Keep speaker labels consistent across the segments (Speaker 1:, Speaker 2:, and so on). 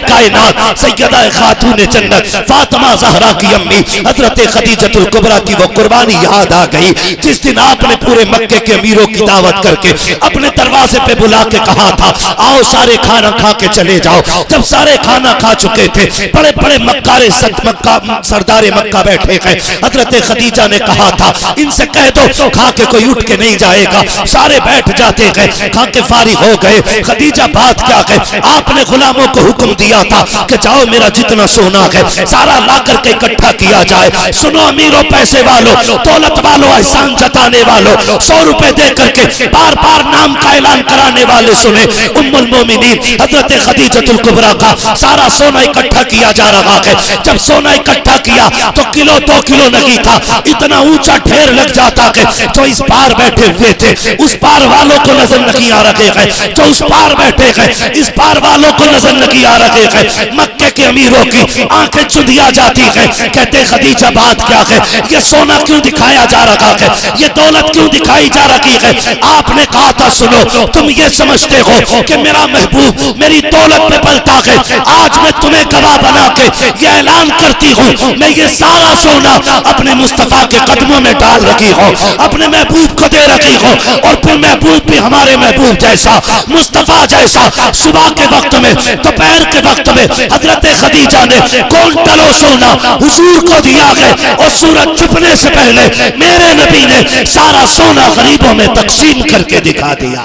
Speaker 1: कायनात सैयदा खातून जन्नत फातिमा ज़हरा की अम्मी हजरत खदीजतुल कुबरा की वो कुर्बानी याद आ गई जिस दिन आपने पूरे मक्के के अमीरों की दावत करके अपने दरवाजे पे बुला के कहा था आओ सारे खाना खा के चले जाओ। जब सारे खाना खा चुके थे बड़े बड़े मक्कारे सरदारे मक्का बैठे गए। हजरत खदीजा ने कहा था इनसे कह दो खा के कोई उठ के नहीं जाएगा। सारे बैठ जाते गए, खा के फारिग हो गए। खदीजा बात क्या गए, आपने गुलामों को हुक्म दिया था कि जाओ मेरा जितना सोना है सारा ला करके इकट्ठा किया जाए। सुनो अमीरों, पैसे वालों, दौलत वालों, एहसान जताने वालों, 100 रुपए दे करके बार बार नाम का ऐलान कराने वाले सुने। उम्मुल मोमिनीन हजरत खदीजतुल कुबरा का सारा सोना इकट्ठा किया जा रहा है। जब सोना इकट्ठा किया तो किलो 2 किलो नहीं था, इतना ऊंचा ढेर लग जाता है। जो इस पार बैठे हुए थे उस पार वालों को नजर नहीं आ रहे हैं, जो उस पार बैठे हैं इस पार वालों को नजर नहीं आ रहे हैं। मक्के के अमीरों की आंखें चुंधिया जाती है। कहते खदीजा बात क्या है, ये सोना क्यों दिखाया जा रहा है, ये दौलत क्यों दिखाई जा रही है। आपने कहा था सुनो तुम ये समझते हो कि मेरा महबूब मेरी दौलत पे पलता है। आज मैं तुम्हें गवाह बना के ये ऐलान करती हूँ मैं ये सारा सोना अपने मुस्तफा के कदमों में डाल रखी हूँ, अपने महबूब को दे रखी हूँ। और फिर महबूब भी हमारे महबूब जैसा, मुस्तफा जैसा सुबह के वक्त में दोपहर के वक्त में हजरत खदीजा ने क्विंटलों सोना हुजूर को दिया है। और सूरज छुपने से पहले मेरे नबी ने सारा सोना गरीबों में तकसीम करके दिखा दिया।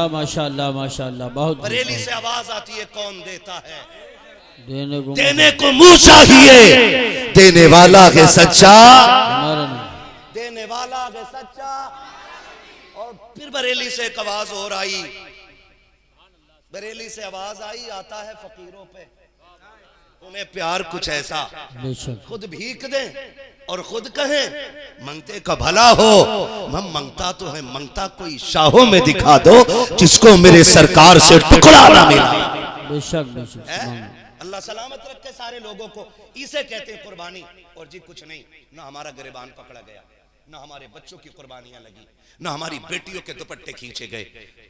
Speaker 2: माशाअल्लाह माशाअल्लाह। बहुत
Speaker 1: बरेली से आवाज आती है कौन देता है, देने को मुंह चाहिए, देने वाला है सच्चा, देने वाला है सच्चा। और फिर बरेली से एक आवाज और आई, बरेली से आवाज आई आता है फकीरों पे, तुम्हें प्यार कुछ ऐसा खुद भीख दें और खुद कहें मंगते का भला हो। हम मंगता तो है, मंगता कोई शाहों में दिखा दो जिसको मेरे सरकार से टुकड़ा ना मिला। अल्लाह सलामत रखे सारे लोगों को। इसे कहते हैं कुर्बानी। और जी कुछ नहीं, ना हमारा गिरबान पकड़ा गया, ना हमारे बच्चों की कुर्बानियां लगी, ना हमारी बेटियों के दुपट्टे खींचे गए।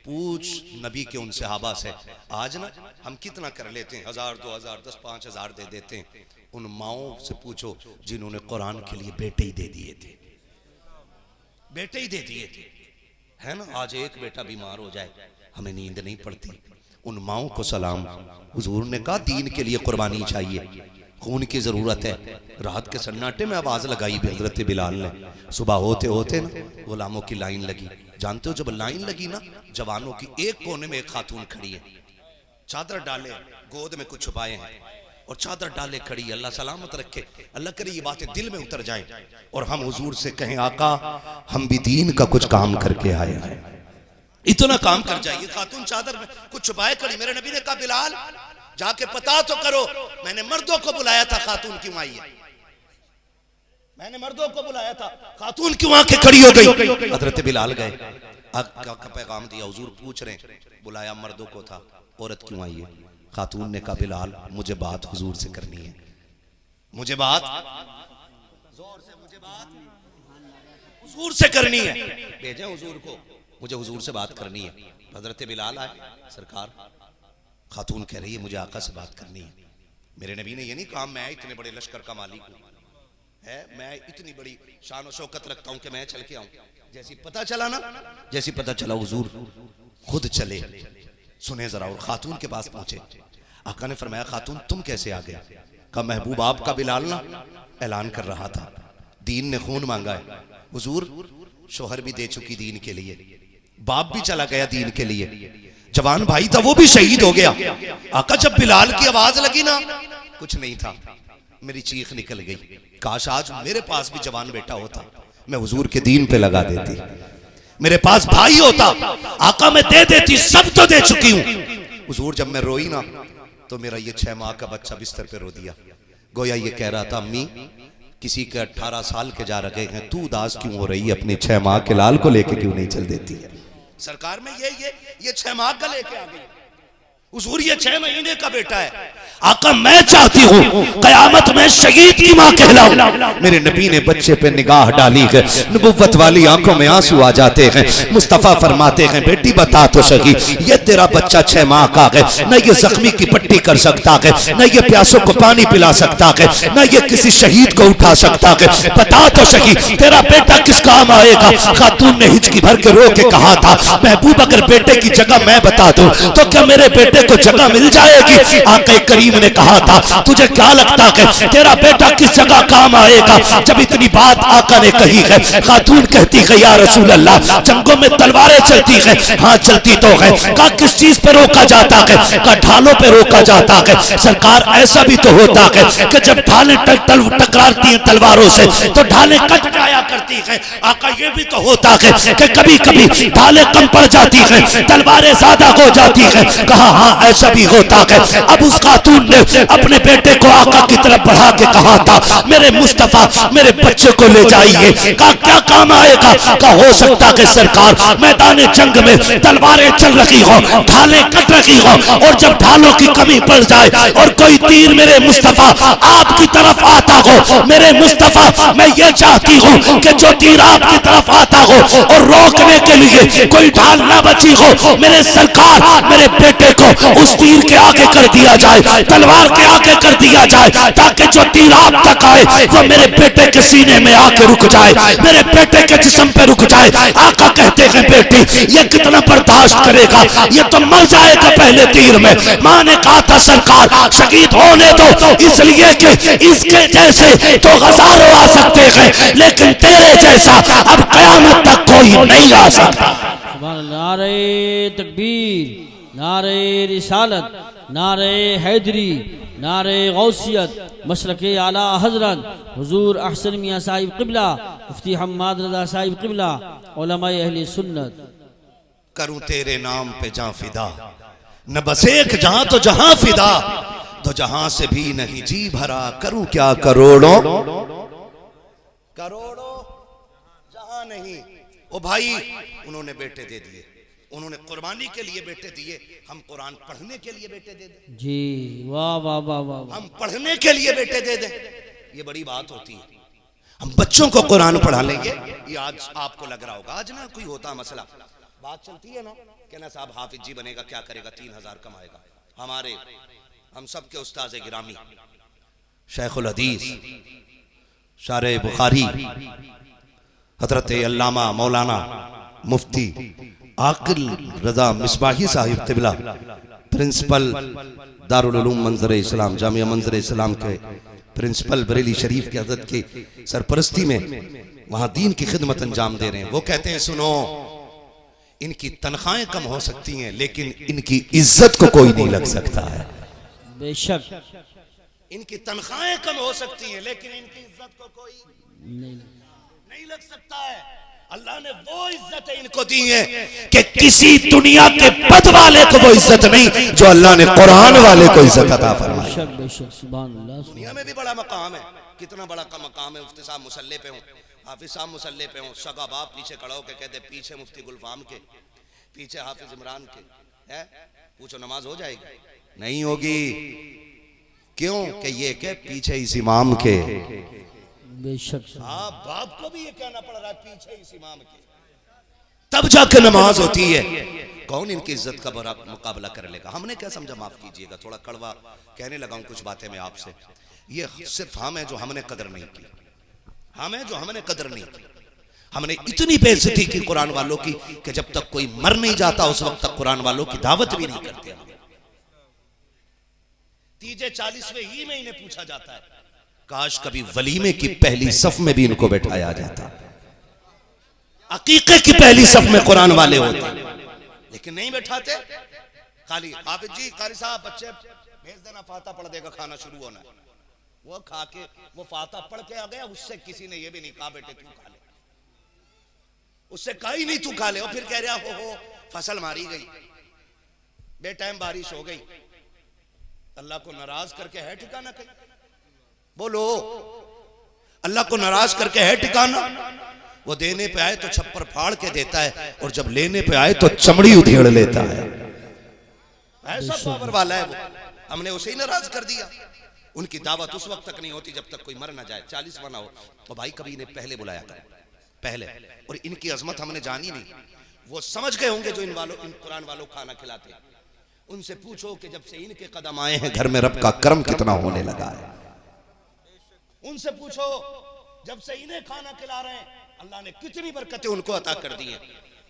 Speaker 1: पूछ नबी के उन सहाबा से, आज ना हम कितना कर लेते हैं, 1000 2000 10 5000 दे देते हैं। उन माओं से पूछो जिन्होंने कुरान के लिए बेटे ही दे दिए थे, बेटे ही दे दिए थे, है ना। आज एक बेटा बीमार हो जाए हमें नींद नहीं पड़ती। उन माओं को सलाम। हुजूर ने कहा दीन के लिए कुर्बानी चाहिए, खून की जरूरत है। रात के सन्नाटे में आवाज लगाई भी हजरत बिलाल ने। सुबह होते होते ना गुलामों की लाइन लगी। जानते हो जब लाइन लगी ना, जवानों की एक कोने में एक खातून खड़ी है, चादर डाले गोद में कुछ छुपाए हैं और चादर डाले खड़ी। अल्लाह सलामत रखे, अल्लाह करे ये बातें दिल में उतर जाएं और हम हुजूर से कहें आका हम भी दीन का कुछ काम करके आए हैं, इतना काम कर जाइए। खातून चादर में कुछ छुपाए खड़ी। मेरे नबी ने कहा बिलाल जाके पता तो करो, मैंने मर्दों को बुलाया था खातून क्यों आई है, मैंने मर्दों को बुलाया था खातून क्यों आके खड़ी हो गई। हजरत बिलाल गए, का पैगाम दिया, हुजूर पूछ रहे बुलाया मर्दों को था, औरत क्यों आई है। खातून ने कहा बिलाल मुझे बात हुजूर से करनी है, मुझे बात जोर से, मुझे बात हुजूर से करनी है। भेजे हुजूर को, मुझे हुजूर से बात करनी है। हजरत बिलाल आए, सरकार खातून कह रही है मुझे आका से बात करनी है। मेरे नबी ने ये नहीं कहा मैं इतने बड़े लश्कर का मालिक हूं, है मैं इतनी बड़ी शान और शौकत रखता हूं कि मैं चल के आऊं। जैसी पता चला ना, जैसी पता चला हुजूर खुद चले, सुने जरा, और खातून के पास पहुंचे। आका ने फरमाया खातून तुम कैसे आ गए। कहा महबूब आपका बिलाल ना ऐलान कर रहा था दीन ने खून मांगा है। हुजूर शोहर भी दे चुकी दीन के लिए, बाप भी चला गया दीन के लिए, जवान भाई था वो भी शहीद हो गया। आका जब बिलाल की आवाज लगी ना कुछ नहीं था, मेरी चीख निकल गई। काश आज मेरे पास भी जवान बेटा होता, मैं हुजूर के दीन पे लगा देती। मेरे पास भाई होता आका मैं दे देती, सब तो दे चुकी हूं। हुजूर जब मैं रोई ना तो मेरा ये 6 माह का बच्चा बिस्तर पे रो दिया। गोया ये कह रहा था अम्मी किसी के 18 साल के जा रहे हैं, तू उदास क्यों हो रही है, अपने 6 माह के लाल को लेके क्यों नहीं चल देती है। सरकार में ये 6 माह का लेके आ गई। हुजूर ये 6 महीने का बेटा है। आका मैं चाहती हूँ कयामत में शहीद की मां कहलाऊं। मेरे नबी ने बच्चे पे निगाह डाली है, नबुव्वत वाली आंखों में आंसू आ जाते हैं। मुस्तफा फरमाते हैं बेटी बता तो सही, ये तेरा बच्चा 6 माह का है, न ये जख्मी की पट्टी कर सकता है, न ये प्यासों को पानी पिला सकता है, न ये किसी शहीद को उठा सकता है, बता तो सही तेरा बेटा किस काम आएगा। खातून ने हिचकी भर के रो के कहा था महबूब अगर बेटे की जगह मैं बता दूं तो क्या मेरे बेटे को जगह मिल जाएगी। आका करीम ने कहा था तुझे क्या लगता है तेरा बेटा किस जगह काम आएगा। जब इतनी बात आका ने कही है, खातून कहती है या रसूल अल्लाह जंगों में तलवारें चलती है। हाँ चलती तो है। कहा किस चीज पे रोका जाता है। कहा ढालों पे रोका जाता है। सरकार ऐसा भी तो होता है कि जब ढालें टकराती हैं तलवारों से तो ढालें कट जाया करती है। आका ये भी तो होता है कि कभी कभी ढालें कम पड़ जाती हैं, तलवारें ज्यादा हो जाती हैं। कहा हाँ ऐसा भी होता है। अब उस खातून ने अपने बेटे को आका की तरफ बढ़ा के कहा था मेरे मुस्तफा मेरे बच्चे को ले जाइए। कहा क्या काम आएगा। कहा हो सकता है सरकार मैदान जंग में तलवारें चल रही हो, ढालें कट रही हो, और जब ढालों की कमी पड़ जाए और कोई तीर मेरे मुस्तफा आपकी तरफ आता हो, मेरे मुस्तफा मैं ये चाहती हूँ कि जो तीर आपकी तरफ आता हो और रोकने के लिए कोई ढाल ना बची हो, मेरे सरकार मेरे बेटे को उस तीर के आगे कर दिया जाए, तलवार के आगे कर दिया जाए, ताकि जो तीर आप तक आए वो मेरे बेटे के सीने में आके रुक जाए, मेरे बेटे के जिस्म पे रुक जाए। आका कहते हैं बेटी ये कितना बर्दाश्त करेगा, ये तो मर जाएगा पहले तीर में। मां ने कहा था सरकार शहीद होने दो, इसलिए कि इसके जैसे तो हजारों आ सकते हैं लेकिन तेरे जैसा अब कयामत तक कोई नहीं आ सकता।
Speaker 2: नारे तकबीर, नारे रिसालत, नारे हैदरी, नारे गौसियत, मशरक़े आला हजरत हुजूर अहसन मियाँ साहिब क़िबला, मुफ्ती हम्माद रज़ा साहिब क़िबला, उलमाए अहले सुन्नत।
Speaker 1: करूं तेरे नाम पे जहां फिदा, न बस एक जहां तो जहां फिदा, तो जहां से भी नहीं जी भरा। करूं क्या करोड़ों करोड़ों जहां नहीं। ओ भाई उन्होंने बेटे दे दिए, उन्होंने कुर्बानी के लिए बेटे दिए, हम कुरान पढ़ने के लिए बेटे दे दें।
Speaker 2: जी वाह वाह वाह वाह,
Speaker 1: हम पढ़ने के लिए बेटे दे दें, ये बड़ी बात होती है। हम बच्चों को कुरान पढ़ा लेंगे। ये आज आपको लग रहा होगा आज ना कोई होता मसला, बात चलती है ना कहना साहब हाफिज जी बनेगा क्या करेगा, 3000 कमाएगा। हमारे हम सब के उस्ताद गिरामी शेखुल हदीस शारे बुखारी हजरत अल्लामा मौलाना मुफ्ती आकिल रजा मिसबाही साहिब क़िबला, प्रिंसिपल दारुल उलूम मंजर इस्लाम जामिया मंजर इस्लाम के प्रिंसिपल बरेली शरीफ की हजरत की सरपरस्ती में वहां दीन की खिदमत अंजाम दे रहे हैं। वो कहते हैं सुनो इनकी तनख्वाहें कम हो सकती हैं लेकिन इनकी इज्जत को कोई नहीं लग सकता है।
Speaker 2: बेशक
Speaker 1: इनकी तनख्वाहें कम हो सकती हैं लेकिन इनकी इज्जत को कोई नहीं लग सकता है। अल्लाह ने वो इज्जत इनको दी है कि किसी दुनिया के पद वाले को वो इज्जत नहीं जो अल्लाह ने कुरान वाले को इज्जत अता फरमाई।
Speaker 2: बेशक बेशक सुभान अल्लाह।
Speaker 1: दुनिया में भी बड़ा मकाम है, कितना बड़ा का मकाम है। मुफ्ती साहब मुसल्ले पे हूँ, हाफिज साहब मुसल्ले पे हूँ, सगा बाप पीछे खड़ा होकर कहते पीछे मुफ्ती गुलफाम के, पीछे हाफिज इमरान के है, पूछो नमाज हो जाएगी? नहीं होगी। क्यों? कि ये के पीछे इस इमाम के।
Speaker 2: बेशक
Speaker 1: हाँ बाप को भी ये कहना पड़ रहा है पीछे इस इमाम के, तब जाकर नमाज होती है। कौन इनकी इज्जत का बड़ा मुकाबला कर लेगा। हमने क्या समझा, माफ कीजिएगा थोड़ा कड़वा कहने लगा हूं कुछ बातें मैं आपसे। ये सिर्फ हम है जो हमने कदर नहीं की, हम है जो हमने कदर नहीं की। हमने इतनी बेइज्जती की कुरान वालों की कि जब तक कोई मर नहीं जाता उस वक्त तक कुरान वालों की दावत भी नहीं करते। तीजे 40वें ही में इन्हें पूछा जाता है, काश कभी वलीमे की पहली सफ में भी इनको बैठाया जाता, अकीके की पहली सफ में कुरान वाले होते, लेकिन नहीं बैठाते। खाली हाफिज जी कारी साहब बच्चे भेज देना, फाता पढ़ देगा, खाना शुरू होना। वो खा के वो फाता पढ़ के आ गया, उससे किसी ने ये भी नहीं कहा बेटे तू खा ले, उससे कहा ही नहीं तू खा ले। और फिर कह रहा हो फसल मारी गई, बेटाइम बारिश हो गई, अल्लाह को नाराज करके है ठिकाना कहीं? बोलो अल्लाह को नाराज करके है ठिकाना? वो देने पे आए तो छप्पर फाड़ के देता है और जब लेने पे आए तो चमड़ी उधेड़ लेता है। ऐसा पावर वाला है वो। हमने उसे ही नाराज कर दिया। उनकी दावत उस वक्त तक नहीं होती जब तक कोई मर ना जाए, 40 मना हो। तो भाई कभी इन्हें पहले बुलाया करो, पहले। और इनकी अजमत हमने जानी नहीं। वो समझ गए होंगे जो इन कुरान वालों खाना खिलाते। उनसे पूछो कि जब से इनके कदम आए हैं घर में रब का करम कितना होने लगा है। उनसे पूछो जब से इन्हें खाना खिला रहे हैं अल्लाह ने कितनी बरकतें उनको अता कर दी हैं।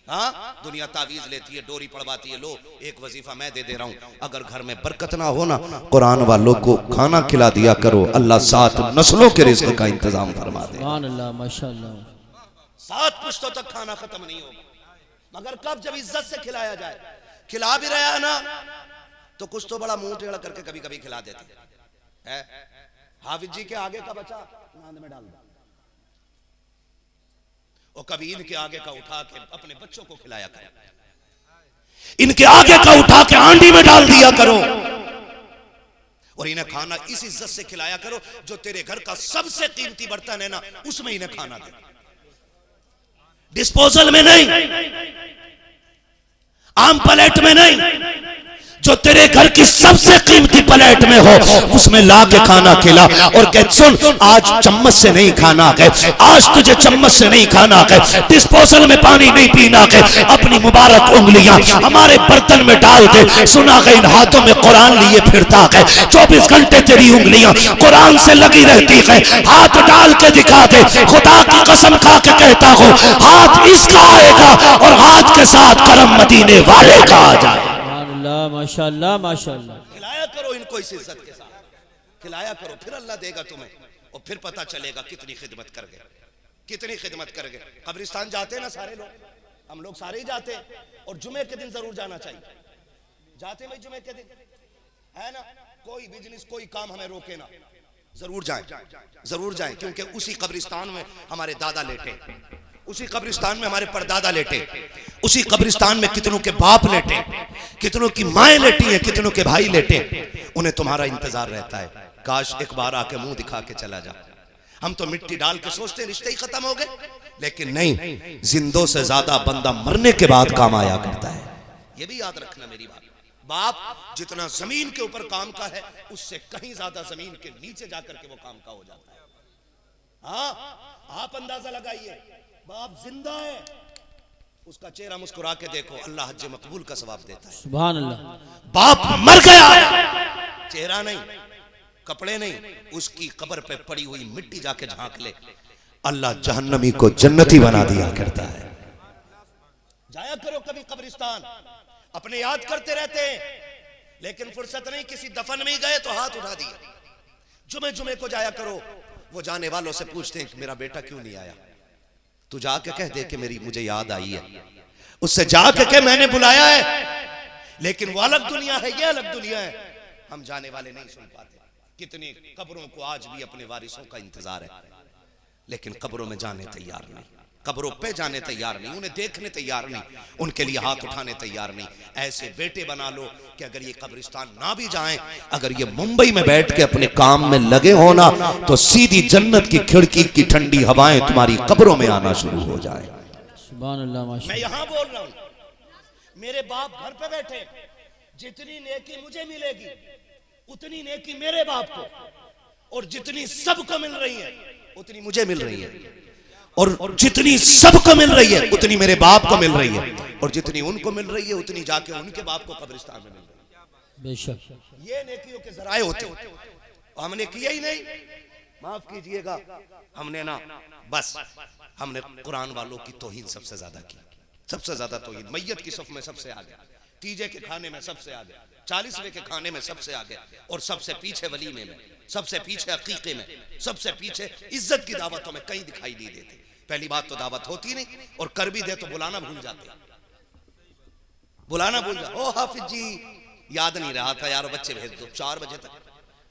Speaker 1: हाँ, दुनिया तावीज लेती है, डोरी पड़वाती है, लो एक वजीफा मैं दे रहा हूं। अगर घर में बरकत ना हो ना, कुरान वालों को खाना खिला दिया करो, अल्लाह 7 नस्लों के रिज़्क़ का इंतजाम फरमा दे।
Speaker 2: सुभान अल्लाह, माशाअल्लाह।
Speaker 1: 7 पुश्तों तक खाना खत्म नहीं होगा, मगर कब? जब इज्जत से खिलाया जाए। खिला भी रहा है ना तो कुछ तो बड़ा मुंह टेढ़ा करके कभी कभी खिला देते हैं। हाफिज जी के आगे का बचा नांद में डाल दो, और कभी इनके आगे का उठा के अपने बच्चों को खिलाया करो। इनके आगे का उठा के आंडी में डाल दिया करो, और इन्हें खाना इस इज्जत से खिलाया करो जो तेरे घर का सबसे कीमती बर्तन है ना, उसमें इन्हें खाना दे, डिस्पोजल में नहीं, आम प्लेट में नहीं, जो तेरे घर की सबसे कीमती प्लेट में हो उसमें ला के खाना खिला। और कह सुन, आज चम्मच से नहीं खाना है, आज तुझे चम्मच से नहीं खाना है, डिस्पोजल में पानी नहीं पीना है, अपनी मुबारक उंगलियां हमारे बर्तन में डाल दे। सुना है इन हाथों में कुरान लिए फिरता है, 24 घंटे तेरी उंगलियां कुरान से लगी रहती है। हाथ डाल के दिखा दे, खुदा की कसम खा के कहता हूं, हाथ इसका आएगा और हाथ के साथ करम मदीने वाले का आ जाए।
Speaker 2: माशाअल्लाह, माशाअल्लाह।
Speaker 1: खिलाया करो इनको इस इज्जत के साथ, खिलाया करो, फिर अल्लाह देगा तुम्हें, और फिर पता चलेगा कितनी खिदमत कर गए, कितनी खिदमत कर गए। कब्रिस्तान जाते हैं ना सारे लोग, हम लोग सारे ही जाते हैं, और जुमे के दिन जरूर जाना चाहिए। जाते हैं भाई जुमे के दिन, है ना? कोई बिजनेस कोई काम हमें रोके ना, जरूर जाएं, जरूर जाएं, क्योंकि उसी कब्रिस्तान में हमारे दादा लेटे, उसी कब्रिस्तान में हमारे परदादा लेटे, उसी कब्रिस्तान में कितनों के बाप लेटे, कितनों की माएँ लेटी हैं, कितनों के भाई लेटे। उन्हें तुम्हारा इंतजार रहता है, काश एक बार आके मुंह दिखा के चला जा। हम तो मिट्टी डाल के सोचते रिश्ते ही खत्म हो गए, लेकिन नहीं, जिंदों से ज्यादा बंदा मरने के बाद काम आया करता है। ये भी याद रखना मेरी बात। बाप जितना जमीन के ऊपर काम का है, उससे कहीं ज्यादा जमीन के नीचे जाकर के वो काम का हो जाता है। हाँ, आप अंदाजा लगाइए, बाप जिंदा है, उसका चेहरा मुस्कुरा के देखो, अल्लाह हज मकबूल का सवाब देता है।
Speaker 2: सुभान अल्लाह।
Speaker 1: बाप मर गया, चेहरा नहीं, कपड़े नहीं, उसकी कब्र पे पड़ी हुई मिट्टी जाके झांक ले, अल्लाह जहन्नमी को जन्नती बना दिया करता है। जाया करो कभी कब्रिस्तान, अपने याद करते रहते हैं, लेकिन फुर्सत नहीं, किसी दफन में ही गए तो हाथ उठा दिया। जुमे जुमे को जाया करो, वो जाने वालों से पूछते हैं कि मेरा बेटा क्यों नहीं आया, तू जाके कह दे कि मुझे याद आई है, उससे जाके कह मैंने बुलाया है, लेकिन वो अलग दुनिया है, ये अलग दुनिया है, हम जाने वाले नहीं सुन पाते। कितनी कब्रों को आज भी अपने वारिसों का इंतजार है, लेकिन कब्रों में जाने तैयार नहीं, कब्रों पे जाने तैयार नहीं, उन्हें देखने तैयार नहीं, उनके लिए हाथ उठाने तैयार नहीं। ऐसे बेटे बना लो कि अगर ये कब्रिस्तान ना भी जाएं, अगर ये मुंबई में बैठ के अपने काम में लगे हो ना, तो सीधी जन्नत की खिड़की की ठंडी हवाएं तुम्हारी कब्रों में आना शुरू हो जाए।
Speaker 2: सुभान अल्लाह, माशाअल्लाह।
Speaker 1: मैं यहां बोल रहा हूं, मेरे बाप घर पे बैठे, जितनी नेकी मुझे मिलेगी उतनी नेकी मेरे बाप को, और जितनी सबको मिल रही है उतनी मुझे मिल रही है, और जितनी सबको मिल रही है उतनी मेरे बाप को मिल रही है, और जितनी उनको मिल रही है उतनी जाके उनके बाप को कब्रिस्तान में मिल रही है।
Speaker 2: बेशक
Speaker 1: ये नेकियों के जराए होते हैं, हमने किया ही नहीं, माफ कीजिएगा, हमने ना बस हमने कुरान वालों की तौहीन सबसे ज्यादा की, सबसे ज्यादा तौहीन। मैयत की सफ में सबसे आगे, तीजे के खाने में सबसे आगे, 40वें के खाने में सबसे आगे, और सबसे पीछे वलीमे में, सबसे पीछे अकीके में, सबसे पीछे इज्जत की दावतों में कहीं दिखाई नहीं देते। पहली बात तो दावत होती नहीं, और कर भी दे तो बुलाना भूल जाते, बुलाना भूल जा। ओ हाफिज जी याद नहीं रहा था यार, बच्चे भेज दो 4 बजे तक।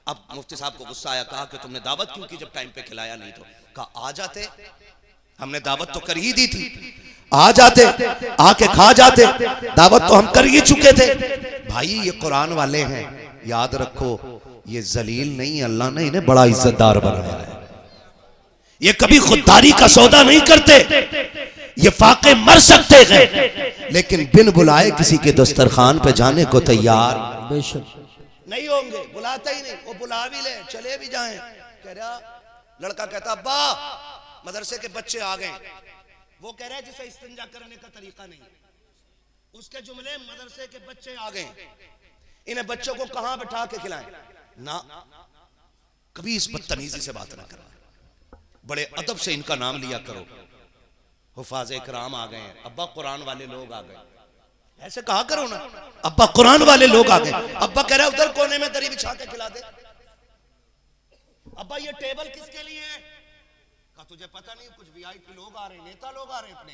Speaker 1: अब मुफ्ती साहब को गुस्सा आया, कहा कि तुमने दावत क्यों की जब टाइम पे खिलाया नहीं? तो कहा आ जाते, हमने दावत तो कर ही दी थी, आ जाते, आके खा जाते, दावत तो हम कर ही चुके थे। भाई ये कुरान वाले हैं, याद रखो, ये जलील नहीं, अल्लाह ने इन्हें बड़ा इज्जतदार बनाया है। ये कभी खुददारी का सौदा नहीं करते, ये फाके मर सकते हैं लेकिन बिन बुलाए किसी के दस्तरखान पे जाने को तैयार।
Speaker 2: बेशक
Speaker 1: नहीं होंगे, बुलाता ही नहीं। वो बुला भी ले, चले भी जाएं, कह रहा, लड़का कहता अब्बा मदरसे के बच्चे आ गए। वो कह रहा है जिसे इस्तिंजा करने का तरीका नहीं। उसके जुमले मदरसे के बच्चे आ गए, इन्हें बच्चों को कहां बैठा के खिलाएं ना, कभी इस बदतमीजी से बात ना करो, बड़े अदब से इनका नाम लिया करो। हुफाज इकराम आ गए, अब्बा कुरान वाले लोग आ गए, ऐसे कहा करो ना, अब्बा कुरान वाले लोग आ गए। अब्बा कह रहा है उधर कोने में दरी बिछा के खिला दे। अब्बा ये टेबल किसके लिए है? का तुझे पता नहीं, कुछ वीआईपी लोग आ रहे हैं, नेता लोग आ रहे हैं अपने,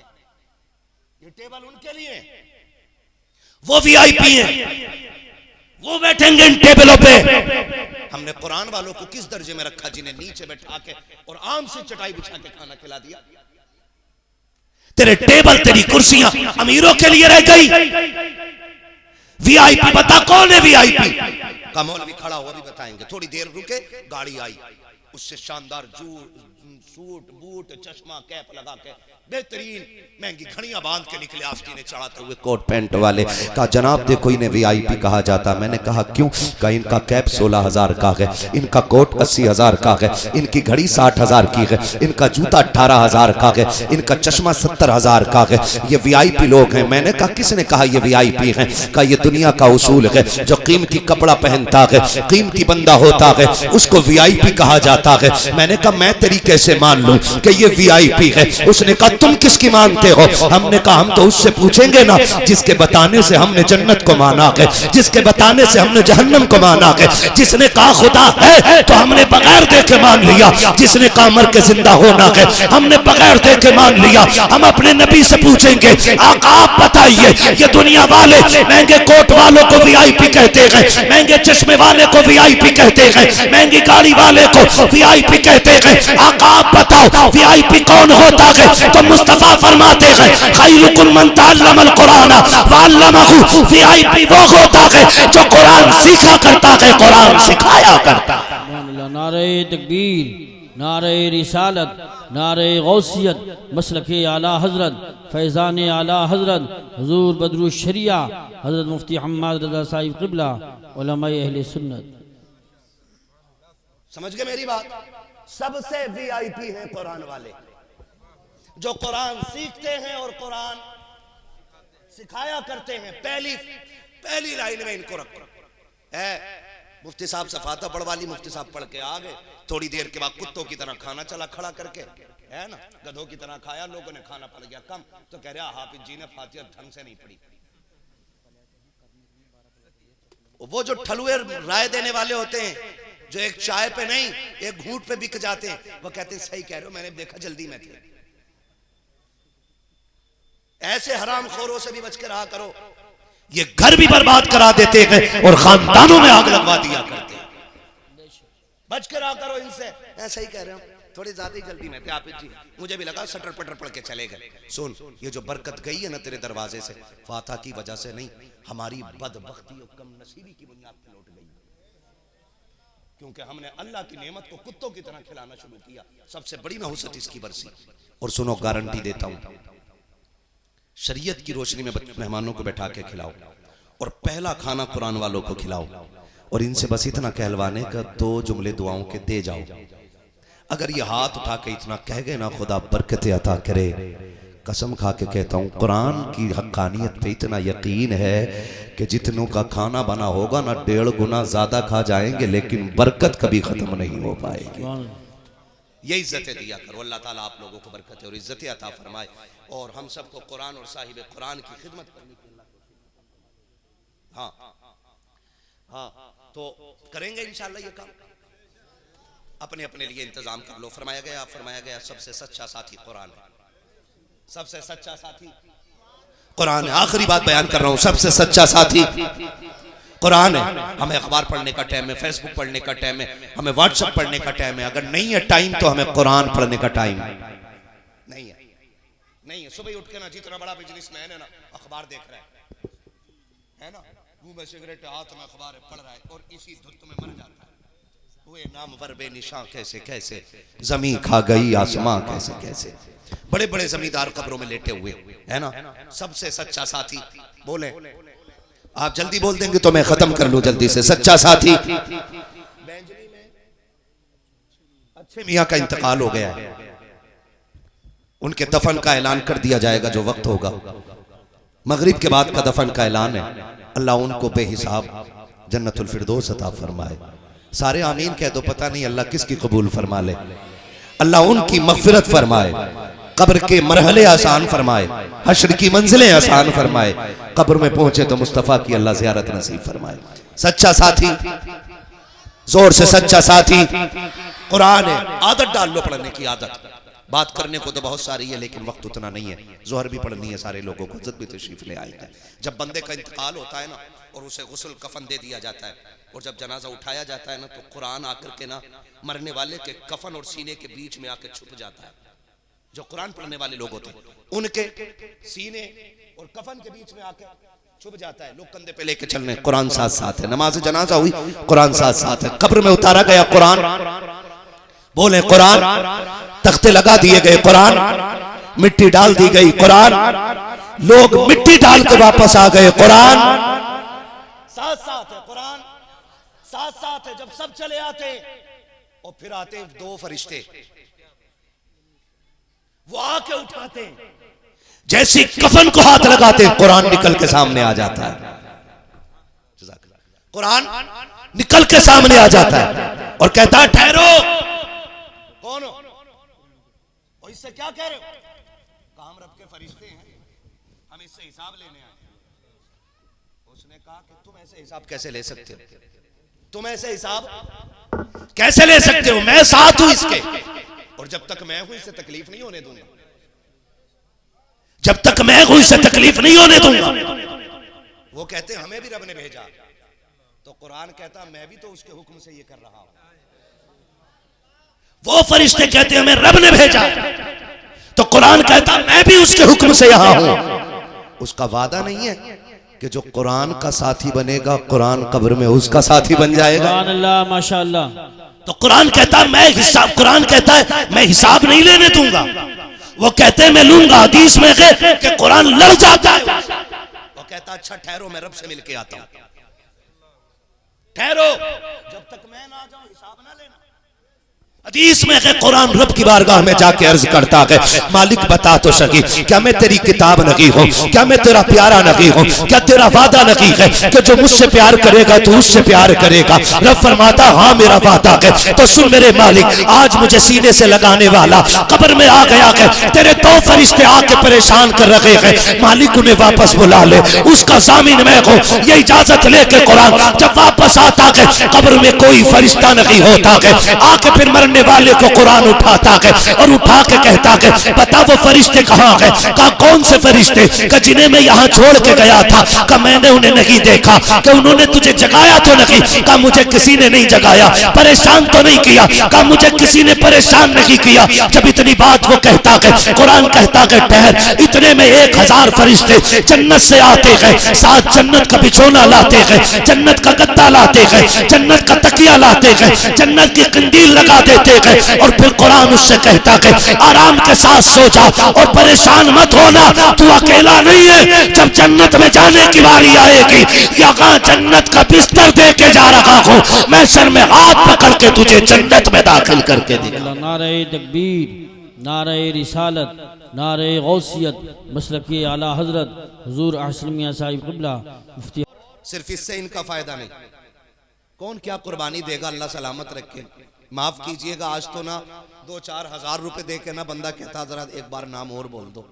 Speaker 1: ये टेबल उनके लिए, वो वीआईपी हैं, वो बैठेंगे इन टेबलों पे। हमने कुरान वालों को किस दर्जे में रखा जिन्हें नीचे बैठा के और आम से चटाई बिछा के खाना खिला दिया। तेरे टेबल तेरी कुर्सियां अमीरों के लिए रह गई। वीआईपी बता कौन है वीआईपी? का मौलवी खड़ा हुआ भी बताएंगे। थोड़ी देर रुके, गाड़ी आई, उससे शानदार सूट बूट चश्मा कैप लगा के बेहतरीन महंगी घड़ियां बांध के निकले आस्तीने चढ़ाते हुए, कोट पैंट वाले। कहा जनाब देखो इन्हें वीआईपी कहा जाता। मैंने कहा क्यों? कहा इनका कैप 16,000 का है, इनका कोट 80,000 का है, इनकी घड़ी 60,000 की है, इनका जूता 18,000 का है, इनका चश्मा 70,000 का है, ये वीआईपी लोग हैं। मैंने कहा किसने कहा ये वीआईपी हैं? कहा ये दुनिया का उसूल है, जो कीमती कपड़ा पहनता है, कीमती बंदा होता है, उसको वीआईपी कहा जाता है। मैंने कहा मैं तेरी कैसे मान लूं कि ये वीआईपी है? उसने कहा तुम किसकी मानते हो? हमने कहा हम तो उससे पूछेंगे ना जिसके बताने से हमने जन्नत को माना है, जिसके बताने से हमने जहन्नम को माना है। जिसने कहा खुदा है तो हमने बगैर देखे मान लिया, जिसने कहा मर के जिंदा होना है हमने बगैर देखे मान लिया। हम अपने नबी से पूछेंगे आका आप बताइए ये दुनिया वाले महंगे कोट वालों को वीआईपी कहते हैं, महंगे चश्मे वाले को वीआईपी कहते हैं, महंगी गाड़ी वाले को वीआईपी कहते हैं, आका आप बताओ वीआईपी कौन होता है? तो मुस्तफा फरमाते हैं खैरुकुम मन तअल्लमल कुरान व अल्लमहु। वीआईपी वो होता है जो कुरान सीखा करता है, कुरान सिखाया करता है।
Speaker 2: नारे तकबीर, नारे रिसालत, नारे गौसियत, मसलके आला हजरत, फैज़ान आला हजरत हुजूर बदरुल शरिया हजरत मुफ्ती हम्माद रज़ा साहिब क़िबला उलमाए अहले सुन्नत।
Speaker 1: समझ गए मेरी बात? सबसे वीआईपी है कुरान वाले, जो कुरान सीखते हैं और कुरान सिखाया करते हैं। पहली लाइन में इनको रखो है। मुफ्ती साहब सफाता पढ़वाली मुफ्ती साहब पढ़ के आ गए, थोड़ी देर के बाद कुत्तों की तरह खाना चला खड़ा करके, है ना, गधों की तरह खाया, लोगों ने खाना पड़ गया कम, तो कह रहा हाफिज जी ने फातिहा ढंग से नहीं पढ़ी। वो जो ठलुए राय देने वाले होते हैं, जो एक चाय पे नहीं एक घूंट पे बिक जाते हैं, वो कहते हैं सही कह रहे हो, मैंने देखा जल्दी में थे। ऐसे हराम खोरों से भी बच के रहा करो, ये घर भी बर्बाद करा देते हैं और खानदानों में आग लगवा दिया करते हैं। बच के रहा करो इनसे। ऐसा ही कह रहे हो, थोड़ी ज्यादा ही जल्दी में थे हाफिज जी, मुझे भी लगा सटर पटर पढ़ के चले गए। सुन, ये जो बरकत गई है ना तेरे दरवाजे से, फातिहा की वजह से नहीं, हमारी बदबख्ती और कम नसीबी की बुनियाद पर लौट गई, क्योंकि हमने अल्लाह की नेमत को कुत्तों की तरह खिलाना शुरू किया। सबसे बड़ी नहुसत इसकी बरसी। और सुनो, गारंटी देता हूं, शरीयत की रोशनी में मेहमानों को बैठा के खिलाओ और पहला खाना कुरान वालों को खिलाओ, और इनसे बस इतना कहलवाने का 2 जुमले दुआओं के दे जाओ। अगर ये हाथ उठा के इतना कह गए ना, खुदा बरकत अता करे, कसम खा के कहता हूं कुरान की हक्कानियत पे इतना यकीन है कि जितनों का खाना बना होगा ना 1.5 गुना ज्यादा खा जाएंगे, लेकिन बरकत कभी खत्म नहीं हो पाएगी। ये इज्जतें दिया करो, अल्लाह ताला आप लोगों को बरकत और इज्जतें अता फरमाए, और हम सबको कुरान और साहिब कुरान की खिदमत करने की अल्लाह। हाँ, तो करेंगे इंशाअल्लाह ये काम। अपने अपने लिए इंतजाम कर लो। फरमाया गया सबसे सच्चा साथी कुरान है, सबसे सच्चा साथी कुरान है। आखिरी बात बयान कर रहा हूं, सबसे सच्चा साथी कुरान है। हमें अखबार पढ़ने का टाइम है, फेसबुक पढ़ने का टाइम है, हमें व्हाट्सएप पढ़ने का टाइम है। अगर नहीं है टाइम तो हमें कुरान पढ़ने का टाइम नहीं है। सुबह उठ के ना, जितना बड़ा बिजनेसमैन है ना, अखबार देख रहा है ना, मुंह में सिगरेट हाथ में अखबार पढ़ रहा है, और इसी धुत में मर जाता है। हुए नामवर बेनिशां कैसे कैसे, जमीन खा गई आसमां कैसे कैसे। बड़े बड़े जमींदार कब्रों में लेटे हुए है ना। सबसे सच्चा साथी बोले आप जल्दी बोल देंगे तो मैं खत्म कर लूं जल्दी से। सच्चा साथी, अच्छे मियाँ का इंतकाल हो गया है, उनके दफन का ऐलान कर दिया जाएगा जो वक्त होगा। मगरिब के बाद का दफन का ऐलान है। अल्लाह उनको बेहिसाब जन्नतुल फिरदौस अता फरमाए। सारे आमीन कह दो, पता नहीं अल्लाह किसकी कबूल फरमा ले। अल्लाह उनकी मगफिरत फरमाए, कब्र के मरहले आसान फरमाए, हश्र की मंजिलें आसान फरमाए, कब्र में पहुंचे तो मुस्तफ़ा की अल्लाह ज़ियारत नसीब फरमाए। सच्चा साथी, जोर से सच्चा साथी कुरान है। आदत डाल लो पढ़ने की आदत। बात करने को तो बहुत सारी है लेकिन वक्त उतना नहीं है। जोहर भी पढ़नी है सारे लोगों को, इज्जत भी तशरीफ ले आएगा। जब बंदे का इंतकाल होता है ना और उसे गुस्ल कफन दे दिया जाता है और जब जनाजा उठाया जाता है ना तो कुरान आकर के ना मरने वाले के कफन और सीने के बीच में आकर छुप जाता है। जो कुरान पढ़ने वाले लोग होते हैं उनके सीने और कफन के बीच में आकर छुप जाता है। लोग कंधे पे लेके चल रहे, कुरान साथ साथ है। नमाज जनाजा हुई, कुरान साथ साथ है। कब्र में उतारा गया कुरान, बोले कुरान, तख्ते लगा दिए गए कुरान, मिट्टी डाल दी गई कुरान, लोग मिट्टी डाल के वापस आ गए कुरान साथ साथ है। कुरान साथ साथ है। जब सब चले आते और फिर आते दो फरिश्ते, वो आके उठाते, जैसे कफन को हाथ लगाते कुरान निकल के सामने आ जाता है। कुरान निकल के सामने आ जाता है और कहता है ठहरो। कौन हो? और इससे क्या कह रहे हो? काम रब के फरिश्ते हैं, हम इससे हिसाब लेने आए। उसने कहा कि तुम ऐसे हिसाब कैसे ले सकते हो? तुम ऐसे हिसाब कैसे ले सकते हो? मैं साथ हूं इसके, और जब तक मैं हूं इससे तकलीफ नहीं होने दूंगा। जब तक मैं हूं इससे तकलीफ नहीं होने दूंगा। वो कहते हैं हमें भी रब ने भेजा, तो कुरान कहता मैं भी तो उसके हुक्म से ये कर रहा हूं। वो फरिश्ते कहते हैं हमें रब ने भेजा, तो कुरान कहता मैं भी उसके हुक्म से यहां हूं। उसका वादा नहीं है कि जो कुरान का साथी बनेगा कुरान कब्र में उसका साथी बन जाएगा।
Speaker 2: अल्लाह माशाअल्लाह।
Speaker 1: तो कुरान कहता है मैं हिसाब, कुरान कहता है मैं हिसाब नहीं लेने दूंगा। वो कहते हैं मैं लूंगा। हदीस में है कि कुरान लड़ जाता है। वो कहता अच्छा ठहरो, मैं रब से मिलके आता हूं। ठहरो, जब तक मैं ना जाऊं हिसाब ना लेना। हदीस में है कुरान रब की बारगाह में जाके अर्ज करता है मालिक बता तो सकी, क्या मैं तेरी किताब नहीं हूं? क्या मैं तेरा प्यारा नहीं हूं? क्या तेरा वादा नहीं है कि जो मुझसे प्यार करेगा तो उससे प्यार करेगा? रब फरमाता हाँ मेरा वादा है। तो सुन मेरे मालिक, आज मुझे सीने से लगाने वाला कब्र में आ गया है, तेरे दो फरिश्ते आके परेशान कर रहे हैं, मालिक उन्हें वापस बुला ले, उसका जामीन मैं हूं। ये इजाजत लेके कुरान जब वापस आता है कब्र में कोई फरिश्ता नहीं होता है, आके फिर मरने वाले को कुरान उठाता है और उठा के कहता है बता वो फरिश्ते कहाँ है? कहा कौन से फरिश्ते? का जिन्हें मैं यहाँ छोड़ के गया था, का मैंने उन्हें नहीं देखा, कि उन्होंने तुझे जगाया तो नहीं, का मुझे किसी ने नहीं जगाया, परेशान तो नहीं किया, का मुझे किसी ने परेशान नहीं किया। जब इतनी बात वो कहता है कुरान कहता है ठहर, इतने में 1000 फरिश्ते जन्नत से आते हैं, साथ जन्नत का बिछोना लाते हैं, जन्नत का गद्दा लाते हैं, जन्नत का तकिया लाते हैं, जन्नत की कंदील लगा देते हैं, और फिर कुरान उससे कहता है आराम के साथ सो जा और परेशान मत होना, तू अकेला नहीं है। जब जन्नत में जाने की बारी आएगी, यहाँ जन्नत का बिस्तर दे के जा रहा हूँ, मैं सर में हाथ पकड़ के तुझे जन्नत में दाखिल करके दिखा।
Speaker 2: नारे तकबीर, नारे रिसालत, नारे गौसियत, मसलक आला हजरत हुजूर अहसन मियां साहिब क़िबला मुफ्ती।
Speaker 1: सिर्फ इससे इनका फायदा नहीं, कौन क्या कुर्बानी देगा, अल्लाह सलामत रखे। माफ कीजिएगा आज तो ना 2-4 हजार रुपए दे के ना बंदा कहता जरा एक बार नाम और बोल दो,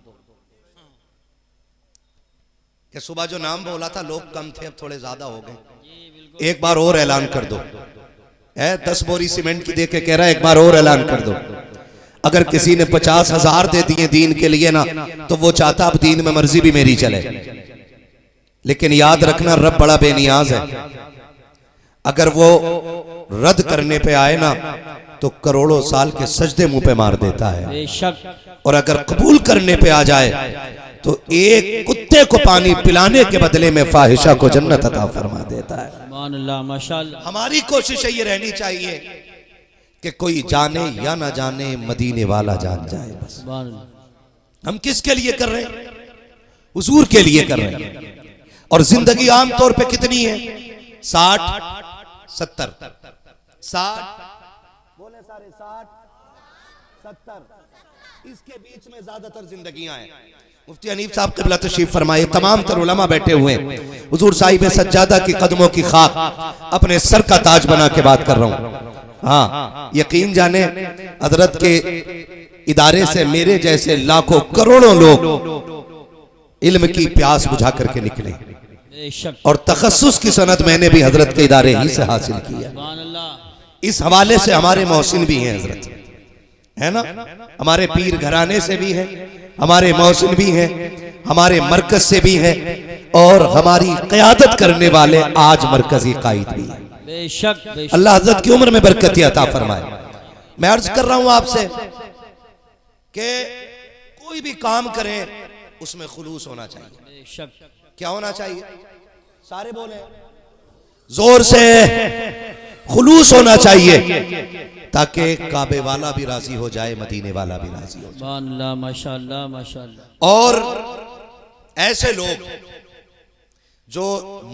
Speaker 1: कि सुबह जो नाम बोला था लोग कम थे अब थोड़े ज्यादा हो गए, एक बार और ऐलान कर दो। 10 बोरी सीमेंट की दे के कह रहा है एक बार और ऐलान कर दो। अगर किसी ने 50,000 दे दिए दीन के लिए ना, तो वो चाहता अब दीन में मर्जी भी मेरी चले। लेकिन याद रखना रब बड़ा बेनियाज है, अगर वो रद्द करने पे आए ना तो करोड़ों साल के सजदे मुंह पे मार देता है, बेशक। और अगर कबूल करने पे आ जाए तो एक कुत्ते को पानी पिलाने के बदले में फाहिशा को जन्नत अता फरमा देता है। माशाअल्लाह। हमारी कोशिश ये रहनी चाहिए कि कोई जाने या ना जाने मदीने वाला जान जाए। बस हम किसके लिए कर रहे हैं? हुजूर के लिए कर रहे हैं। और जिंदगी आमतौर पे कितनी है? 60 70 60 बोले सारे 60 70, इसके बीच में ज्यादातर जिंदगियां हैं। मुफ्ती हनीफ साहब क़िबला तशरीफ फरमाए, तमाम तर उलमा बैठे हुए हैं। हुजूर साहिब सज्जादा की कदमों की खाक अपने सर का ताज बना के बात कर रहा हूं। हाँ, यकीन जाने हजरत के इदारे से मेरे जैसे लाखों करोड़ों लोग इल्म की प्यास बुझा करके निकले, और तखस्सुस की सनद मैंने भी हजरत के इदारे ही से हासिल की है। इस हवाले से हमारे मोहसिन भी हैं हजरत, है ना, हमारे पीर घराने से भी हैं, हमारे मोहसिन भी हैं, हमारे मरकज से भी हैं, और हमारी क़यादत करने वाले आज मरकजी कायद भी हैं।
Speaker 2: बेशक
Speaker 1: अल्लाह हजरत की उम्र में बरकत अता फरमाए। मैं अर्ज कर रहा हूं आपसे कि कोई भी काम करें उसमें खुलूस होना चाहिए।
Speaker 2: बेशक
Speaker 1: क्या होना चाहिए? सारे बोले जोर से, खुलूस होना चाहिए, ताकि काबे वाला भी राजी हो जाए, मदीने वाला भी राजी हो जाए।
Speaker 2: माशाअल्लाह माशाअल्लाह।
Speaker 1: और ऐसे लोग जो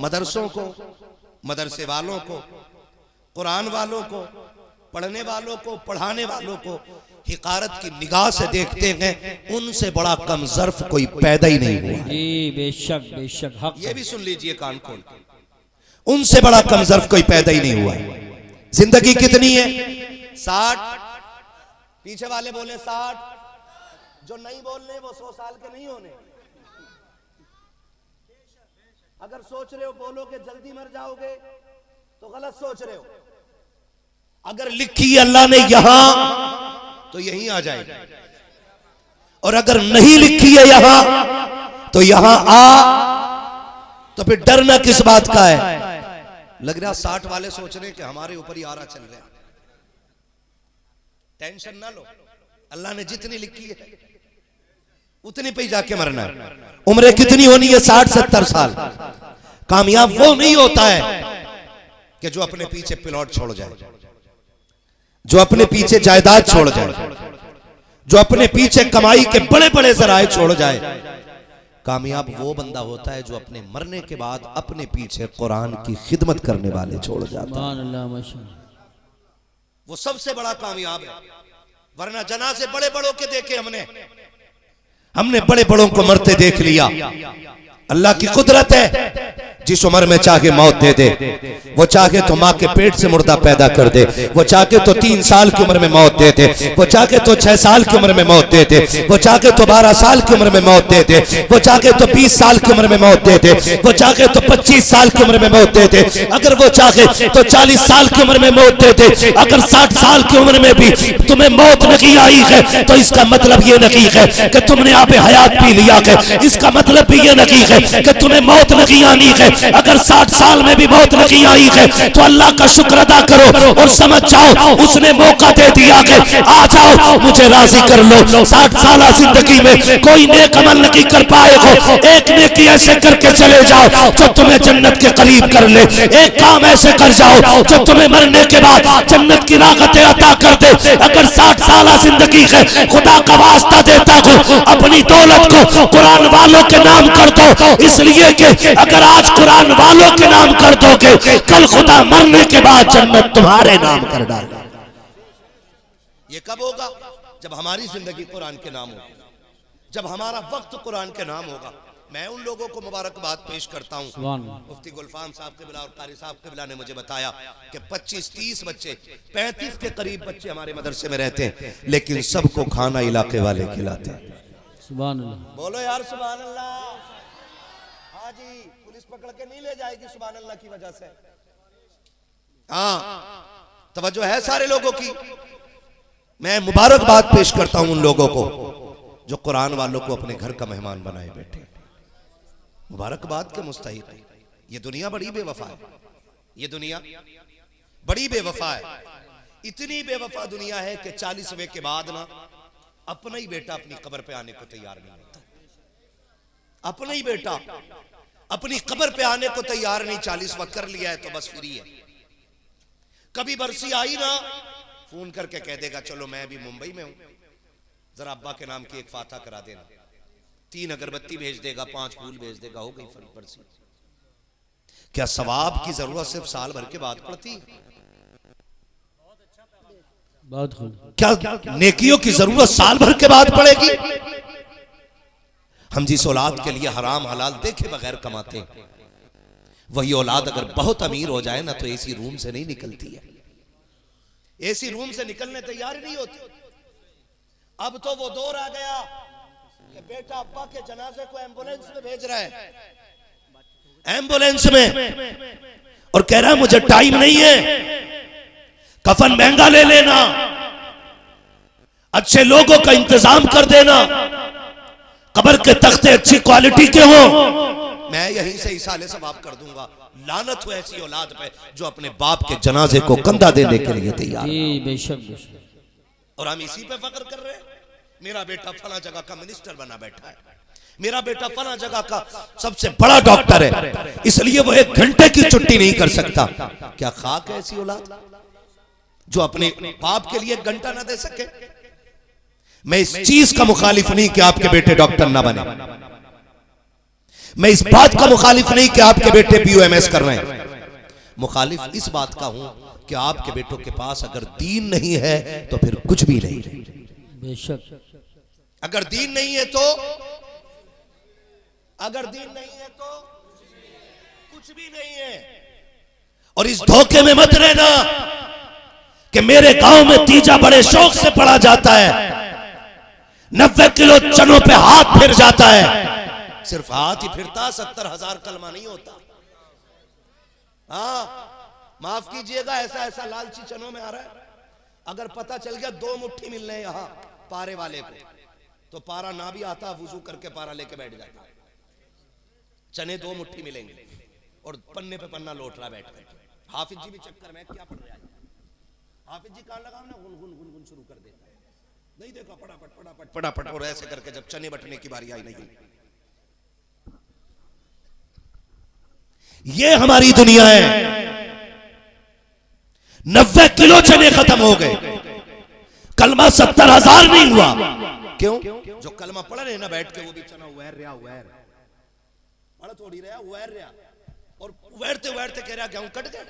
Speaker 1: मदरसों को, मदरसे वालों को, कुरान वालों को, पढ़ने वालों को, पढ़ाने वालों को हिकारत की निगाह से देखते हैं, उनसे बड़ा कम ज़र्फ कोई पैदा ही नहीं हुआ।
Speaker 2: जी बेशक बेशक हक।
Speaker 1: ये भी सुन लीजिए कान खोल, उनसे बड़ा कम ज़र्फ कोई पैदा ही नहीं हुआ। जिंदगी कितनी है? 60। पीछे वाले बोले 60, जो नहीं बोलने वो 100 साल के नहीं होने। अगर सोच रहे हो बोलोगे जल्दी मर जाओगे तो गलत सोच रहे हो। अगर लिखी अल्लाह ने यहां तो यहीं आ जाएगा, और अगर नहीं लिखी है यहां तो यहां आ, तो फिर डरना किस बात का है? लग रहा 60 वाले सोच रहे हैं कि हमारे ऊपर ही आरा चल रहा है। टेंशन ना लो, अल्लाह ने जितनी लिखी है उतनी पे जाके मरना है। उम्र कितनी होनी है? 60-70 साल। कामयाब वो नहीं होता है कि जो अपने पीछे प्लॉट छोड़ जाए, जो अपने पीछे जायदाद छोड़ जाए, जो अपने पीछे कमाई के बड़े बड़े जराए छोड़ जाए। कामयाब वो बंदा होता है जो अपने मरने के बाद अपने पीछे कुरान की खिदमत करने वाले छोड़ जाता है। वो सबसे बड़ा कामयाब है। वरना जनाजे बड़े बड़ों के देखे हमने बड़े बड़ों को मरते देख लिया। अल्लाह की कुदरत है, जिस उम्र में चाहे मौत दे दे, वो चाहे तो माँ के पेट से मुर्दा पैदा कर दे, वो चाहे तो 3 साल की उम्र में मौत दे दे, वो चाहे तो 6 साल की उम्र में मौत दे दे, वो चाहे तो 12 साल की उम्र में मौत दे दे, वो चाहे तो 20 साल की उम्र में मौत दे दे, वो चाहे तो 25 साल की उम्र में मौत दे दे, अगर वो चाहे तो 40 साल की उम्र में मौत दे दे। अगर 60 साल की उम्र में भी तुम्हें मौत नहीं आई है तो इसका मतलब ये नहीं है कि तुमने आबे हयात पी लिया है। इसका मतलब भी ये नहीं है कि तुम्हें मौत नहीं आनी है। अगर 60 साल में भी मौत नहीं आई है तो अल्लाह का शुक्र अदा करो और समझ जाओ उसने मौका दे दिया है, आ जाओ मुझे राजी कर लो। 60 साल जिंदगी में कोई नेक अमल नहीं कर पाए हो, एक नेकी ऐसे करके चले जाओ जो तुम्हें जन्नत के करीब कर ले। एक काम ऐसे कर जाओ जो तुम्हें मरने के बाद जन्नत की राहतें अता कर दे। अगर 60 साल जिंदगी है, खुदा का वास्ता देता हूँ अपनी दौलत को कुरान वालों के नाम कर दो, इसलिए कि अगर आज कुरान वालों के नाम कर दोगे, कल खुदा मरने के बाद जन्नत तुम्हारे नाम कर डालेगा। ये कब होगा? जब हमारी जिंदगी कुरान के नाम होगी, जब हमारा वक्त कुरान के नाम होगा। मैं उन लोगों को मुबारकबाद पेश करता हूँ। मुफ्ती गुलफाम साहब क़िबला और कारी साहब क़िबला ने मुझे बताया कि 25-30 बच्चे, 35 के करीब बच्चे हमारे मदरसे में रहते हैं, लेकिन सबको खाना इलाके वाले खिलाते हैं।
Speaker 2: सुभान अल्लाह,
Speaker 1: बोलो यार सुभान अल्लाह। हाँ जी, पुलिस पकड़ के नहीं ले जाएगी सुभान अल्लाह की वजह से। हाँ, तवज्जो है सारे लोगों की। मैं मुबारकबाद पेश करता हूं उन लोगों को जो कुरान वालों को अपने घर का मेहमान बनाए बैठे। मुबारकबाद के मुस्तहिक है। ये दुनिया बड़ी बेवफा है, ये दुनिया बड़ी बेवफा है। इतनी बेवफा दुनिया है कि 40वें के बाद ना अपना ही बेटा अपनी कब्र पे आने को तैयार नहीं होता। अपना ही बेटा अपनी कब्र पे आने को तैयार नहीं। 40वां कर लिया है तो बस फ्री है। कभी बरसी आई ना, फोन करके कह देगा चलो मैं अभी मुंबई में हूं, जरा अब्बा के नाम की एक फाता करा देना। 3 अगरबत्ती भेज देगा, 5 फूल भेज देगा, हो गई बरसी। क्या सवाब की जरूरत सिर्फ साल भर के बाद पड़ती है?
Speaker 2: बहुत खूब।
Speaker 1: क्या नेकियों की जरूरत साल भर के बाद पड़ेगी? हम जिस औलाद के लिए हराम हलाल देखे बगैर कमाते हैं, वही औलाद अगर बहुत अमीर हो जाए ना तो एसी रूम से नहीं निकलती है। एसी रूम से निकलने तैयार ही नहीं होती। अब तो वो दौर आ गया कि बेटा अब्बा के जनाजे को एम्बुलेंस में भेज रहा है, एम्बुलेंस में, और कह रहा है मुझे टाइम नहीं है, कफन महंगा ले लेना, अच्छे लोगों का इंतजाम कर देना, कब्र के तख्ते अच्छी क्वालिटी के हो, मैं यहीं से इसाले सवाब कर दूंगा। लानत हो ऐसी औलाद पे जो अपने बाप के जनाजे को कंधा देने के लिए तैयार है।
Speaker 2: बेशक।
Speaker 1: और हम इसी पे फख्र कर रहे हैं। मेरा बेटा फला जगह का मिनिस्टर बना बैठा है, मेरा बेटा फला जगह का सबसे बड़ा डॉक्टर है, इसलिए वो 1 घंटे की छुट्टी नहीं कर सकता। क्या खाक है ऐसी औलाद जो अपने बाप के लिए 1 घंटा ना दे सके? मैं इस चीज का मुखालिफ नहीं कि आपके बेटे डॉक्टर ना बने, मैं इस बात का मुखालिफ नहीं कि आपके बेटे POMS कर रहे हैं, मुखालिफ इस बात का हूं कि आपके बेटों के पास अगर दीन नहीं है तो फिर कुछ भी नहीं।
Speaker 2: बेशक।
Speaker 1: अगर दीन नहीं है तो, अगर दीन नहीं है तो कुछ भी नहीं है। और इस धोखे में मत रहना कि मेरे गांव में तीजा बड़े शौक से पढ़ा जाता है, 90 किलो चनों पे हाथ फिर जाता है। सिर्फ हाथ ही फिरता, 70,000 कलमा नहीं होता। हाँ माफ कीजिएगा, ऐसा ऐसा लालची चनों में आ रहा है। अगर पता चल गया 2 मुट्ठी मिल रहे यहां पारे वाले को, तो पारा ना भी आता, वुजू करके पारा लेके बैठ जाता। चने 2 मुट्ठी मिलेंगे और पन्ने पे पन्ना लोट रहा बैठ कर। हाफिज जी भी चक्कर में क्या पढ़ रहा है? हाफिज जी कान लगाओ ना, गुन गुन गुन गुन शुरू कर देता है। नहीं देखा, फटाफट फटाफट, और ऐसे करके जब चने बटने की बारी आई, नहीं ये हमारी दुनिया है। 90 किलो चने खत्म हो गए, कलमा 70,000 नहीं हुआ। क्यों? जो कलमा पढ़ रहे ना बैठ के, वो भी चना उहर रहा, पढ़ थोड़ी रहा, उहर रहा, और उहरते उहरते कह रहा गेहूं कट गए।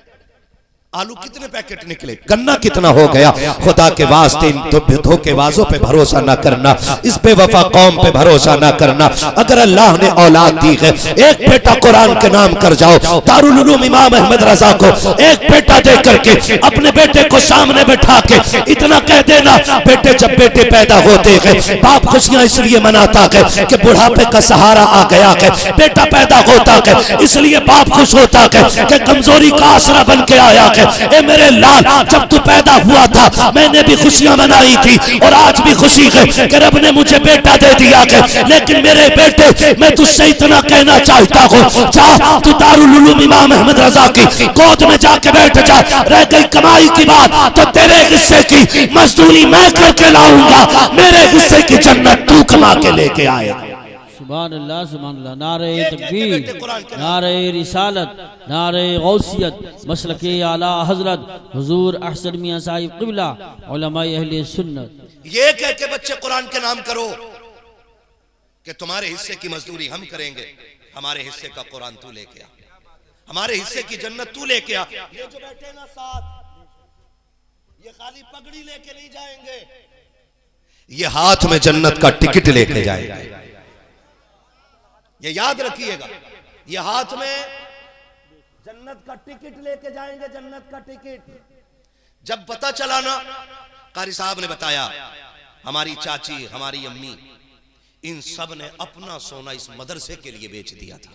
Speaker 1: आलू कितने पैकेट निकले, गन्ना कितना हो गया। खुदा के वास्ते इन धोखेबाजों पे भरोसा ना करना, इस बेवफा कौम पे भरोसा ना करना। अगर अल्लाह ने औलाद दी है, एक बेटा कुरान के नाम कर जाओ। दारुल उलूम इमाम अहमद रजा को एक बेटा दे करके अपने बेटे को सामने बैठा के इतना कह देना, बेटे जब बेटे पैदा होते हैं बाप खुशियां इसलिए मनाता है कि बुढ़ापे का सहारा आ गया है, बेटा पैदा होता है इसलिए बाप खुश होता है कि कमजोरी का आसरा बन के आया है। ए मेरे लाल, जब तू पैदा हुआ था मैंने भी खुशियां मनाई थी, और आज भी खुशी है कि रब ने मुझे बेटा दे दिया है। लेकिन मेरे बेटे, मैं तुझसे इतना कहना चाहता हूँ, जा तू दारुल उलूम इमाम अहमद रजा की गोद में जाके बैठ जा। रह गई कमाई की बात तो तेरे हिस्से की मजदूरी मैं करके लाऊंगा, मेरे हिस्से की जन्नत तू कमा के लेके आएगा।
Speaker 2: सुभान अल्लाह, सुभान अल्लाह। नारे तकबीर, नारे रिसालत, नारे गौसियत, मसलके आला हजरत हुजूर अहसन मियां साहिब क़िबला, उलमाए अहले सुन्नत।
Speaker 1: ये कह के बच्चे कुरान के नाम करो कि तुम्हारे हिस्से की मजदूरी हम करेंगे, हमारे हिस्से का कुरान तू लेके आ, हमारे हिस्से की जन्नत तू लेके आ। ये जो बैठे ना साथ, ये खाली पगड़ी लेके नहीं जाएंगे, ये हाथ में जन्नत का टिकट लेके जाएंगे। ये याद रखिएगा, ये हाथ में जन्नत का टिकट लेके जाएंगे, जन्नत का टिकट। जब पता चला ना, कारी साहब ने बताया, हमारी चाची, हमारी अम्मी, इन सब ने अपना सोना इस मदरसे के लिए बेच दिया था।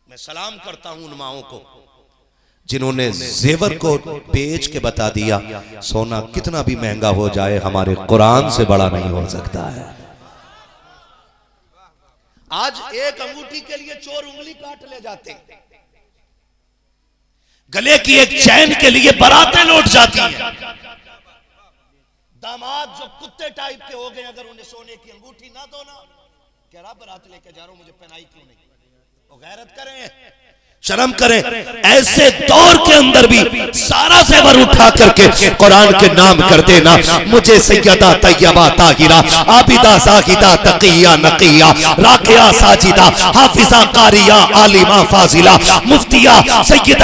Speaker 1: मैं सलाम करता हूं उन माओं को जिन्होंने जेवर को बेच के बता दिया, सोना कितना भी महंगा हो जाए हमारे कुरान से बड़ा नहीं हो सकता है। आज एक अंगूठी के लिए चोर उंगली काट ले जाते हैं, गले की एक चैन के लिए बारातें लौट जाती हैं। दामाद जो कुत्ते टाइप के हो गए, अगर उन्हें सोने की अंगूठी ना दो ना, कह रहा बारात लेके जा रहा हूं, मुझे पहनाई क्यों नहीं? वो गैरत करें। शर्म करें, ऐसे दौर के अंदर भी सारा ज़ेवर उठा करके कुरान के नाम कर देना। मुझे सैयदा तैयबा ताहिरा आबिदा साहिदा तकिया नकिया राकिया साजिदा हाफिजा कारिया आलिमा फाजिला मुफ्तिया सैयदा